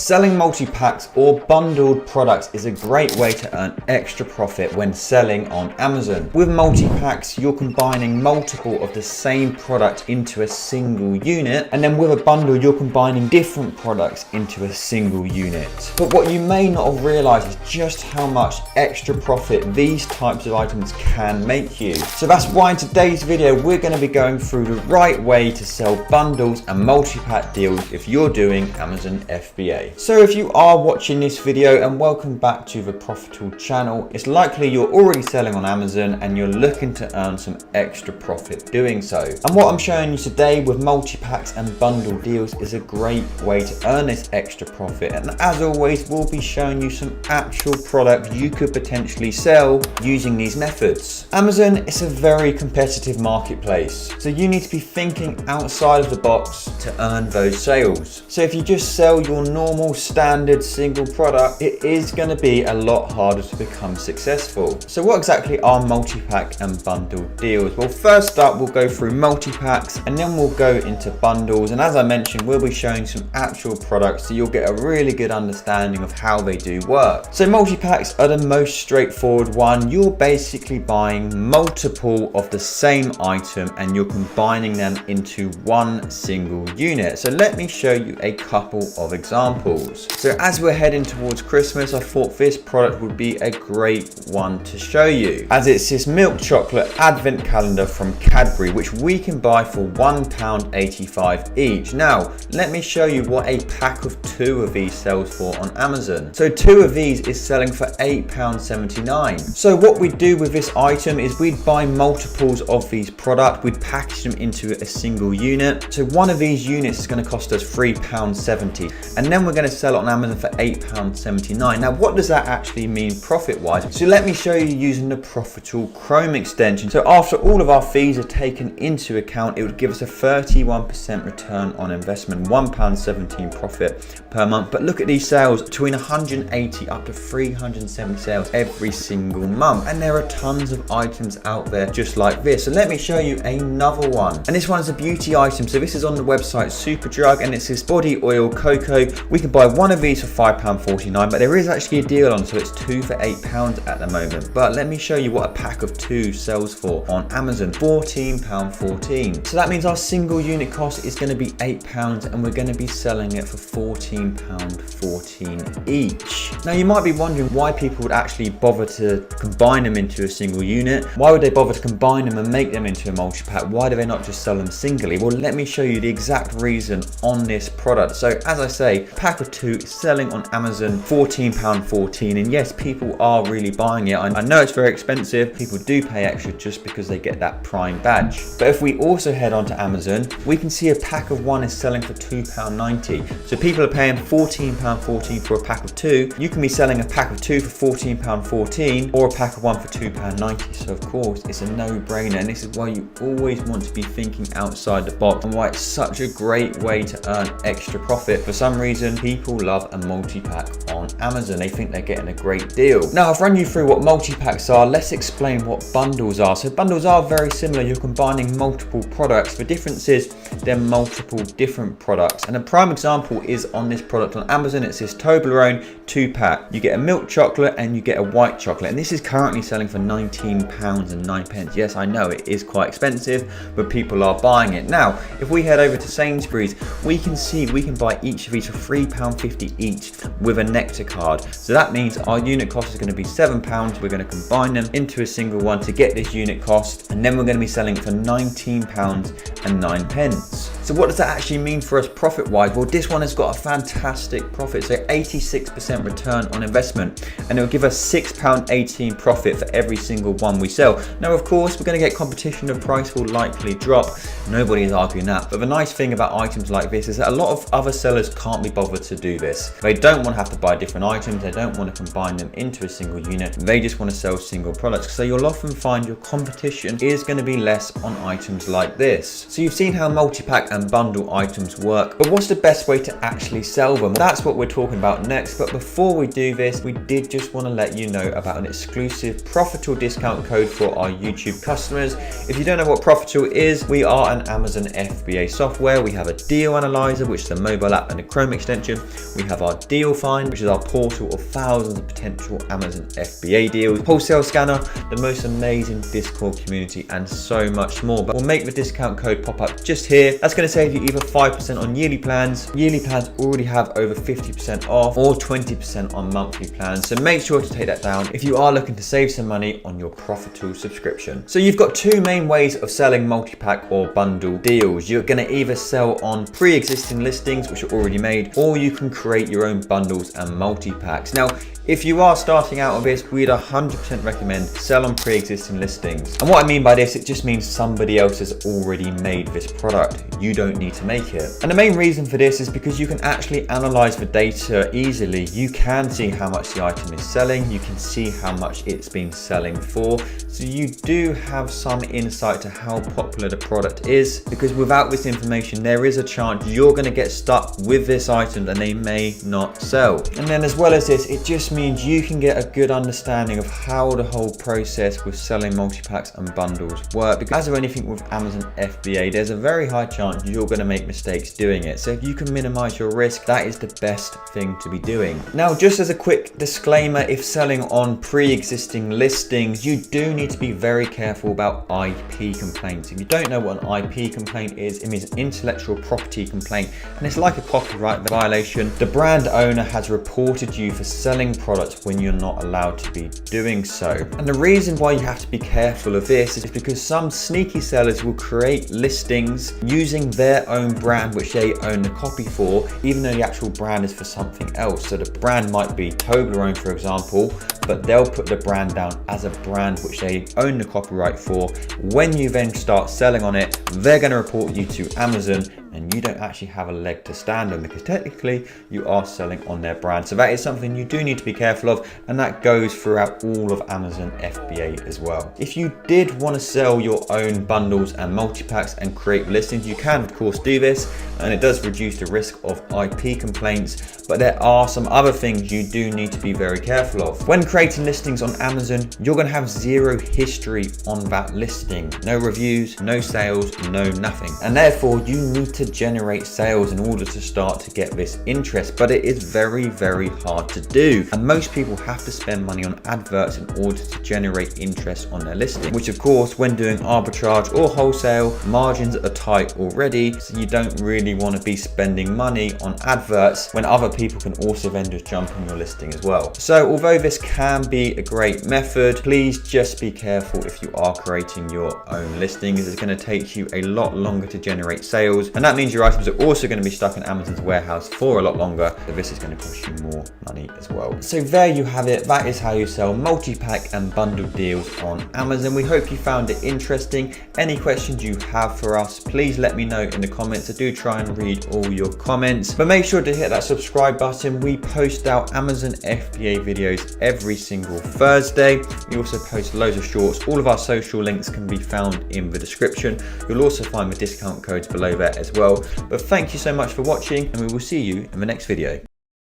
Selling multi-packs or bundled products is a great way to earn extra profit when selling on Amazon. With multi-packs, you're combining multiple of the same product into a single unit, and then with a bundle, you're combining different products into a single unit. But what you may not have realized is just how much extra profit these types of items can make you. So that's why in today's video, we're going to be going through the right way to sell bundles and multi-pack deals if you're doing Amazon FBA. So if you are watching this video, and welcome back to the Profitl channel, it's likely you're already selling on Amazon and you're looking to earn some extra profit doing so. And what I'm showing you today with multi-packs and bundle deals is a great way to earn this extra profit. And as always, we'll be showing you some actual product you could potentially sell using these methods. Amazon is a very competitive marketplace, so you need to be thinking outside of the box to earn those sales. So if you just sell your normal standard single product, it is going to be a lot harder to become successful. So what exactly are multi-pack and bundle deals? Well, first up, we'll go through multi-packs and then we'll go into bundles. And as I mentioned, we'll be showing some actual products so you'll get a really good understanding of how they do work. So multi-packs are the most straightforward one. You're basically buying multiple of the same item and you're combining them into one single unit. So let me show you a couple of examples. So as we're heading towards Christmas, I thought this product would be a great one to show you, as it's this milk chocolate advent calendar from Cadbury, which we can buy for £1.85 each. Now, let me show you what a pack of 2 of these sells for on Amazon. So 2 of these is selling for £8.79. So what we do with this item is we'd buy multiples of these products, we'd package them into a single unit. So one of these units is going to cost us £3.70, and then we're going to sell it on Amazon for £8.79. Now, what does that actually mean profit-wise? So let me show you using the Profitl Chrome extension. So after all of our fees are taken into account, it would give us a 31% return on investment, £1.17 profit per month. But look at these sales, between 180 up to 370 sales every single month. And there are tons of items out there just like this. So let me show you another one. And this one is a beauty item. So this is on the website Superdrug, and it's this body oil cocoa. We can buy one of these for £5.49, but there is actually a deal on, so it's 2 for £8 at the moment. But let me show you what a pack of 2 sells for on Amazon, £14.14. So that means our single unit cost is going to be £8 and we're going to be selling it for £14.14 each. Now you might be wondering why people would actually bother to combine them into a single unit. Why would they bother to combine them and make them into a multi-pack? Why do they not just sell them singly? Well, let me show you the exact reason on this product. So as I say, pack of 2 is selling on Amazon £14.14, and yes, people are really buying it. I know it's very expensive. People do pay extra just because they get that Prime badge. But if we also head on to Amazon, we can see a pack of 1 is selling for £2.90. So people are paying £14.14 for a pack of 2. You can be selling a pack of 2 for £14.14 or a pack of 1 for £2.90. So of course, it's a no-brainer, and this is why you always want to be thinking outside the box and why it's such a great way to earn extra profit. For some reason, people love a multi-pack on Amazon. They think they're getting a great deal. Now I've run you through what multi-packs are. Let's explain what bundles are. So bundles are very similar. You're combining multiple products. The difference is they're multiple different products. And a prime example is on this product on Amazon. It's this Toblerone 2-pack. You get a milk chocolate and you get a white chocolate. And this is currently selling for £19.09. Yes, I know it is quite expensive, but people are buying it. Now, if we head over to Sainsbury's, we can see we can buy each of these for £3.50 each with a Nectar card. So that means our unit cost is going to be £7. We're going to combine them into a single one to get this unit cost, and then we're going to be selling it for £19.09. So what does that actually mean for us profit-wise? Well, this one has got a fantastic profit, so 86% return on investment, and it will give us £6.18 profit for every single one we sell. Now, of course, we're going to get competition. The price will likely drop. Nobody is arguing that. But the nice thing about items like this is that a lot of other sellers can't be bothered to do this. They don't want to have to buy different items. They don't want to combine them into a single unit. They just want to sell single products. So you'll often find your competition is going to be less on items like this. So you've seen how multi-pack and bundle items work, but what's the best way to actually sell them? That's what we're talking about next. But before we do this, we did just want to let you know about an exclusive Profitl discount code for our YouTube customers. If you don't know what Profitl is, we are an Amazon FBA software. We have a deal analyzer, which is a mobile app and a Chrome extension. We have our DealFinder, which is our portal of thousands of potential Amazon FBA deals, wholesale scanner, the most amazing Discord community, and so much more. But we'll make the discount code pop up just here. That's going to save you either 5% on yearly plans. Yearly plans already have over 50% off, or 20% on monthly plans. So make sure to take that down if you are looking to save some money on your Profitl subscription. So you've got two main ways of selling multi-pack or bundle deals. You're going to either sell on pre-existing listings, which are already made, or you can create your own bundles and multi-packs. Now, if you are starting out with this, we'd 100% recommend sell on pre-existing listings. And what I mean by this, it just means somebody else has already made this product. You don't need to make it. And the main reason for this is because you can actually analyze the data easily. You can see how much the item is selling. You can see how much it's been selling for. So you do have some insight to how popular the product is, because without this information, there is a chance you're going to get stuck with this item and they may not sell. And then as well as this, it just means you can get a good understanding of how the whole process with selling multi-packs and bundles work. Because as with anything with Amazon FBA, there's a very high chance you're going to make mistakes doing it. So if you can minimize your risk, that is the best thing to be doing. Now, just as a quick disclaimer, if selling on pre-existing listings, you do need to be very careful about IP complaints. If you don't know what an IP complaint is, it means an intellectual property complaint, and it's like a copyright violation. The brand owner has reported you for selling products when you're not allowed to be doing so. And the reason why you have to be careful of this is because some sneaky sellers will create listings using their own brand, which they own the copy for, even though the actual brand is for something else. So the brand might be Toblerone, for example, but they'll put the brand down as a brand which they own the copyright for. When you then start selling on it, they're going to report you to Amazon, and you don't actually have a leg to stand on, because technically you are selling on their brand. So that is something you do need to be careful of, and that goes throughout all of Amazon FBA as well. If you did want to sell your own bundles and multi-packs and create listings, you can of course do this, and it does reduce the risk of IP complaints, but there are some other things you do need to be very careful of. When creating listings on Amazon, you're going to have zero history on that listing. No reviews, no sales, no nothing. And therefore you need to generate sales in order to start to get this interest, but it is very, very hard to do. And most people have to spend money on adverts in order to generate interest on their listing, which of course, when doing arbitrage or wholesale, margins are tight already, so you don't really want to be spending money on adverts when other people can also then just jump on your listing as well. So although this can be a great method, please just be careful if you are creating your own listings. It's going to take you a lot longer to generate sales, and that means your items are also going to be stuck in Amazon's warehouse for a lot longer. So this is going to cost you more money as well. So there you have it. That is how you sell multi-pack and bundle deals on Amazon. We hope you found it interesting. Any questions you have for us, please let me know in the comments. I do try and read all your comments, but make sure to hit that subscribe button. We post out Amazon FBA videos every single Thursday. We also post loads of shorts. All of our social links can be found in the description. You'll also find the discount codes below there as well. But thank you so much for watching, and we will see you in the next video.